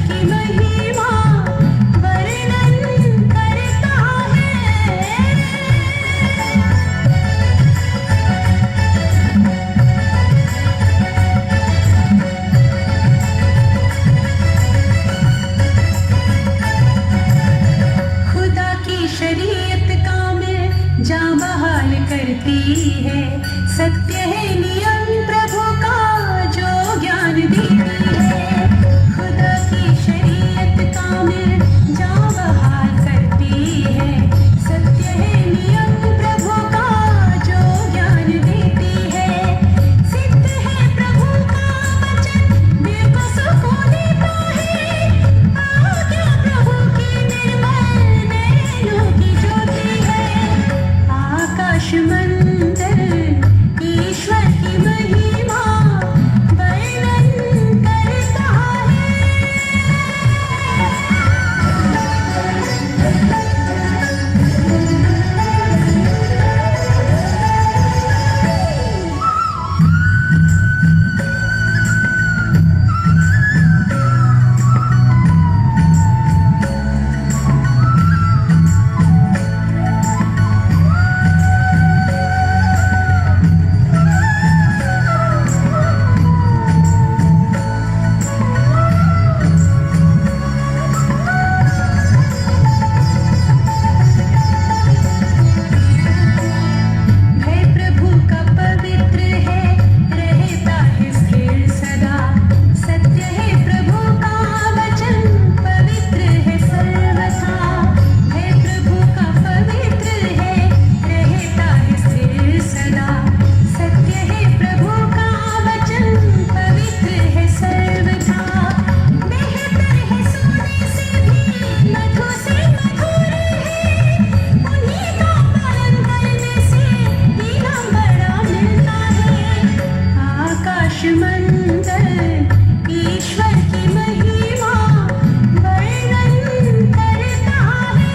की महिमा वर्णन करता है। खुदा की शरीयत कामिल जाँ बहाल करती है, सत्य है नियम प्रभु का जो ज्ञान देती है। खुदा की शरीयत कामिल जाँ बहाल करती है, सत्य है नियम प्रभु का जो ज्ञान देती है। सिद्ध है प्रभु का वचन दिल को सुकून देता है, आज्ञा प्रभु की निर्मल नैनों की ज्योति है। आकाश मंडल ईश्वर की महिमा वर्णन करता है। भय प्रभु का पवित्र है, रहता है स्थिर सदा। सत्य है प्रभु का वचन, पवित्र है सर्वथा। भय प्रभु का पवित्र है, रहता है स्थिर सदा। सत्य है प्रभु का वचन, पवित्र है सर्वथा। बेहतर है सोने से भी, मधु से मधुर है। उन्हीं का पालन करने से इनाम बड़ा मिलता है। आकाश मंडल ईश्वर की महिमा वर्णन करता है।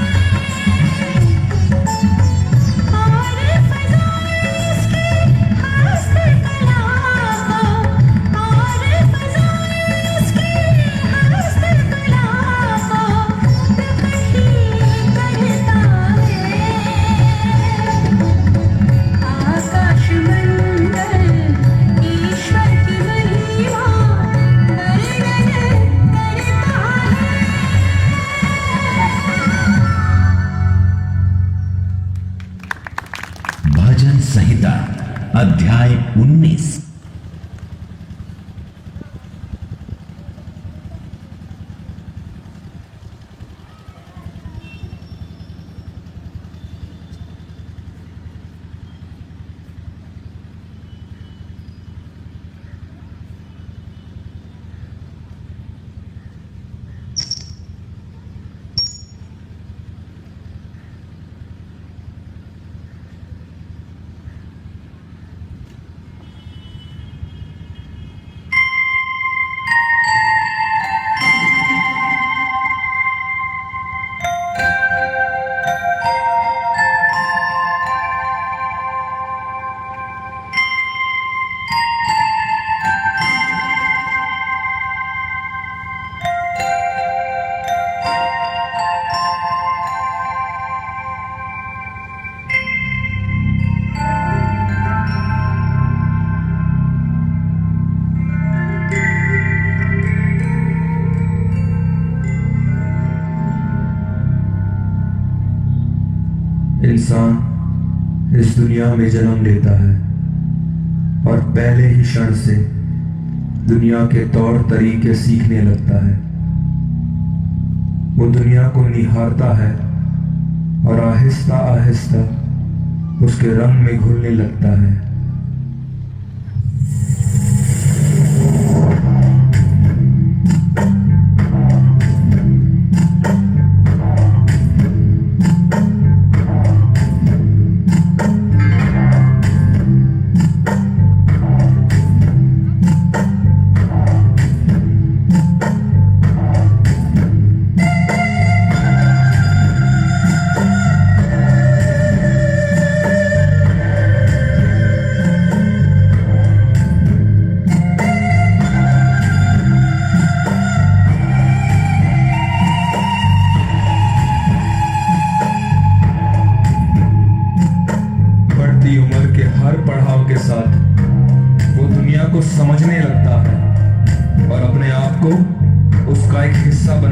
और फजाएं उसकी हस्तकला को, और फजाएं उसकी हस्तकला को प्रकट ही करता है। आकाश मंडल ईश्वर की महिमा वर्णन करता है। भजन संहिता अध्याय 19। इंसान इस दुनिया में जन्म लेता है और पहले ही क्षण से दुनिया के तौर तरीके सीखने लगता है। वो दुनिया को निहारता है और आहिस्ता आहिस्ता उसके रंग में घुलने लगता है।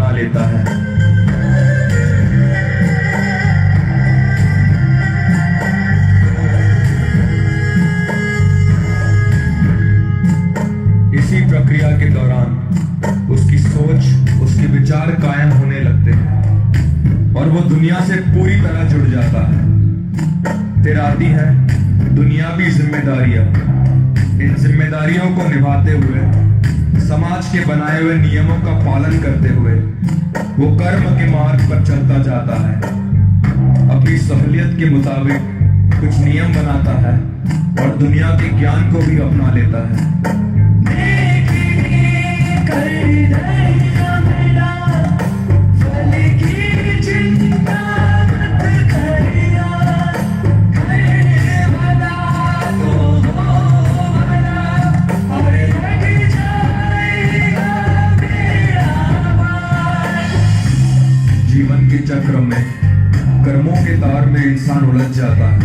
बना लेता है। इसी प्रक्रिया के दौरान उसकी सोच, उसके विचार कायम होने लगते हैं और वो दुनिया से पूरी तरह जुड़ जाता है। फिर आती है दुनियावी जिम्मेदारियां। इन जिम्मेदारियों को निभाते हुए, समाज के बनाए हुए नियमों का पालन करते हुए वो कर्म के मार्ग पर चलता जाता है। अपनी सहूलियत के मुताबिक कुछ नियम बनाता है और दुनिया के ज्ञान को भी अपना लेता है। जीवन के चक्र में, कर्मों के तार में इंसान उलझ जाता है।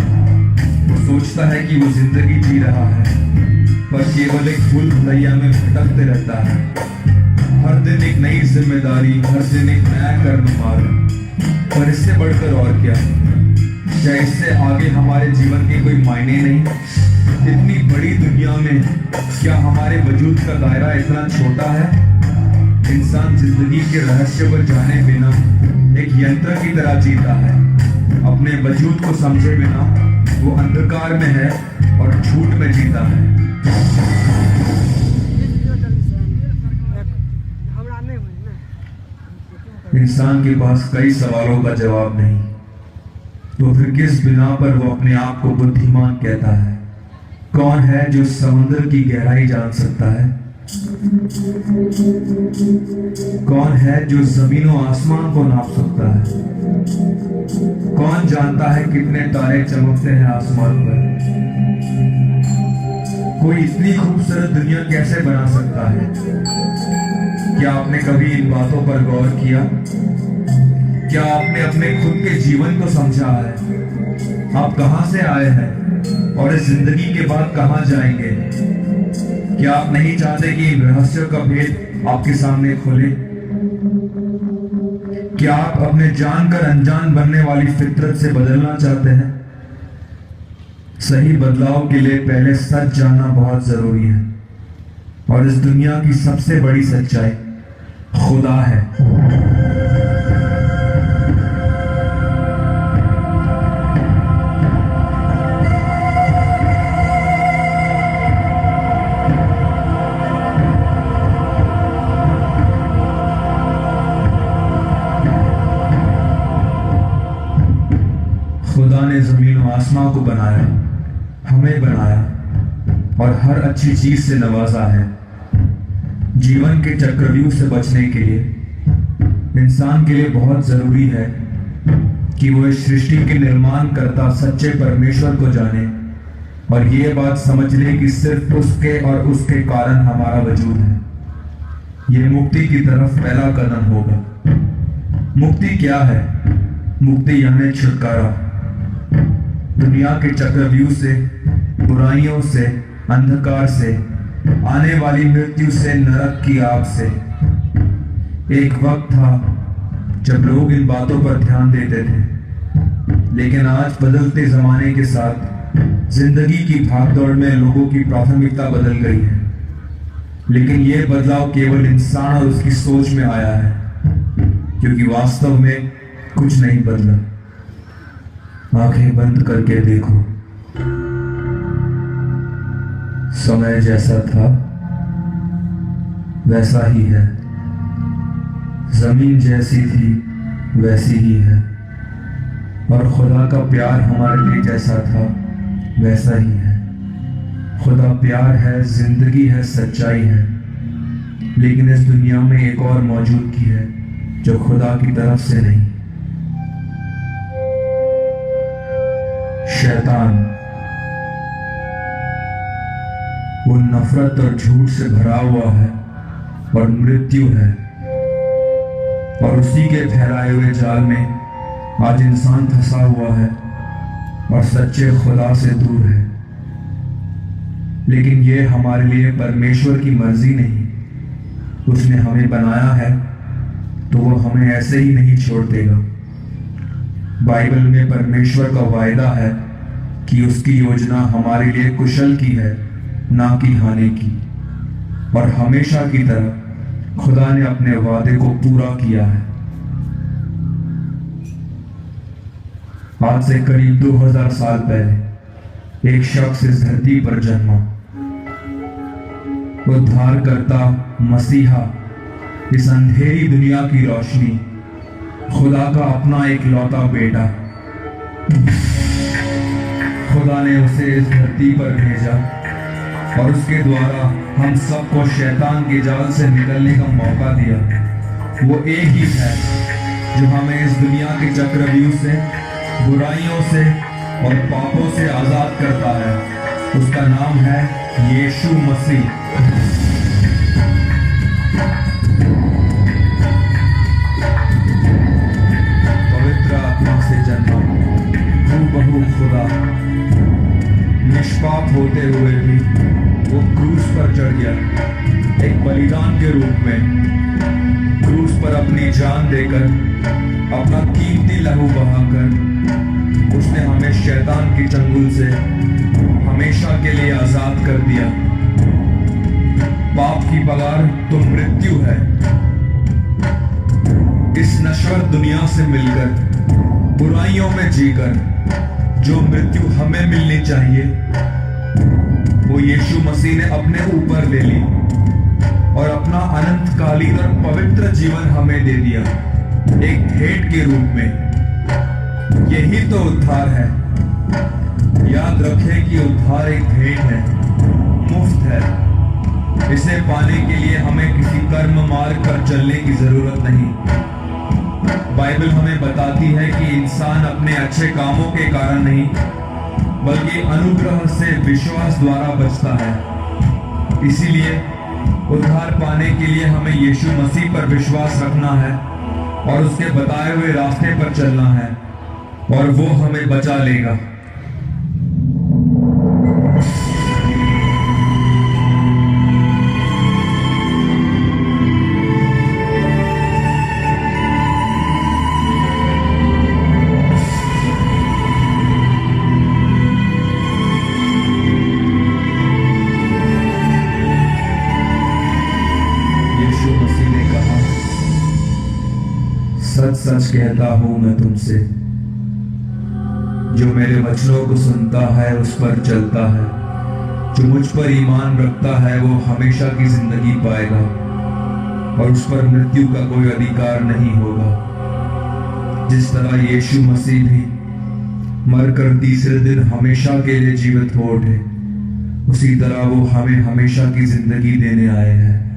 वो सोचता है कि वो जिंदगी जी रहा है, पर केवल एक भूल भुलैया में भटकते रहता है। हर दिन एक नई जिम्मेदारी, हर दिन एक नया कर्म मार्ग, पर इससे बढ़कर और क्या? क्या इससे आगे हमारे जीवन के कोई मायने नहीं? इतनी बड़ी दुनिया में क्या हमारे वजूद का दायरा इतना छोटा है? इंसान जिंदगी के रहस्य पर जाने बिना एक यंत्र की तरह जीता है। अपने वजूद को समझे बिना वो अंधकार में है और झूठ में जीता है। इंसान के पास कई सवालों का जवाब नहीं, तो फिर किस बिना पर वो अपने आप को बुद्धिमान कहता है? कौन है जो समुद्र की गहराई जान सकता है? कौन है जो जमीन और आसमान को नाप सकता है? कौन जानता है कितने तारे चमकते हैं आसमान पर? कोई इतनी खूबसूरत दुनिया कैसे बना सकता है? क्या आपने कभी इन बातों पर गौर किया? क्या आपने अपने खुद के जीवन को समझा है? आप कहां से आए हैं और इस जिंदगी के बाद कहां जाएंगे? क्या आप नहीं चाहते कि इन रहस्यों का भेद आपके सामने खोले? क्या आप अपने जानकर अनजान बनने वाली फितरत से बदलना चाहते हैं? सही बदलाव के लिए पहले सच जानना बहुत जरूरी है, और इस दुनिया की सबसे बड़ी सच्चाई खुदा है। खुदा ने जमीन और आसमां को बनाया, हमें बनाया और हर अच्छी चीज से नवाजा है। जीवन के चक्रव्यूह से बचने के लिए इंसान के लिए बहुत जरूरी है कि वो इस सृष्टि के निर्माण करता सच्चे परमेश्वर को जाने और ये बात समझ ले कि सिर्फ उसके और उसके कारण हमारा वजूद है। ये मुक्ति की तरफ पहला कदम होगा। मुक्ति क्या है? मुक्ति यानी छुटकारा दुनिया के चक्रव्यूह से, बुराइयों से, अंधकार से, आने वाली मृत्यु से, नरक की आग से। एक वक्त था जब लोग इन बातों पर ध्यान देते थे, लेकिन आज बदलते जमाने के साथ जिंदगी की भागदौड़ में लोगों की प्राथमिकता बदल गई है। लेकिन यह बदलाव केवल इंसान और उसकी सोच में आया है, क्योंकि वास्तव में कुछ नहीं बदला। आंखें बंद करके देखो, समय जैसा था वैसा ही है, जमीन जैसी थी वैसी ही है, और खुदा का प्यार हमारे लिए जैसा था वैसा ही है। खुदा प्यार है, जिंदगी है, सच्चाई है, लेकिन इस दुनिया में एक और मौजूदगी है जो खुदा की तरफ से नहीं, शैतान। वो नफरत और झूठ से भरा हुआ है और मृत्यु है, और उसी के फैलाए हुए जाल में आज इंसान फंसा हुआ है और सच्चे खुदा से दूर है। लेकिन ये हमारे लिए परमेश्वर की मर्जी नहीं। उसने हमें बनाया है तो वो हमें ऐसे ही नहीं छोड़ देगा। बाइबल में परमेश्वर का वायदा है कि उसकी योजना हमारे लिए कुशल की है, ना कि हानि की। और हमेशा की तरह खुदा ने अपने वादे को पूरा किया है। आज से करीब 2000 साल पहले एक शख्स इस धरती पर जन्मा, उद्धारकर्ता मसीहा, इस अंधेरी दुनिया की रोशनी, खुदा का अपना एक लौता बेटा। खुदा ने उसे इस धरती पर भेजा और उसके द्वारा हम सबको शैतान के जाल से निकलने का मौका दिया। वो एक ही है जो हमें इस दुनिया के चक्रव्यूह से, बुराइयों से और पापों से आजाद करता है। उसका नाम है यीशु मसीह। पवित्र आत्मा से जन्मा, हूबहू खुदा, निष्पाप होते हुए भी वो क्रूस पर चढ़ गया, एक बलिदान के रूप में क्रूस पर अपनी जान देकर, अपना कीमती लहू बहाकर उसने हमें शैतान की चंगुल से हमेशा के लिए आजाद कर दिया। पाप की पगार तो मृत्यु है। इस नश्वर दुनिया से मिलकर, बुराइयों में जीकर जो मृत्यु हमें मिलनी चाहिए, वो यीशु मसीह ने अपने ऊपर ले ली और अपना अनंतकालीन और पवित्र जीवन हमें दे दिया, एक भेंट के रूप में। यही तो उद्धार है। याद रखें कि उद्धार एक भेंट है, मुफ्त है। इसे पाने के लिए हमें किसी कर्म मार्ग पर चलने की जरूरत नहीं। बाइबल हमें बताती है कि इंसान अपने अच्छे कामों के कारण नहीं, बल्कि अनुग्रह से विश्वास द्वारा बचता है। इसीलिए उद्धार पाने के लिए हमें यीशु मसीह पर विश्वास रखना है और उसके बताए हुए रास्ते पर चलना है, और वो हमें बचा लेगा। यीशु मसीह ने कहा, सच सच कहता हूं मैं तुमसे, जो मेरे वचनों को सुनता है, उस पर चलता है, जो मुझ पर ईमान रखता है, वो हमेशा की जिंदगी पाएगा और उस पर मृत्यु का कोई अधिकार नहीं होगा। जिस तरह यीशु मसीह भी मरकर तीसरे दिन हमेशा के लिए जीवित हो उठे, उसी तरह वो हमें हमेशा की जिंदगी देने आए हैं।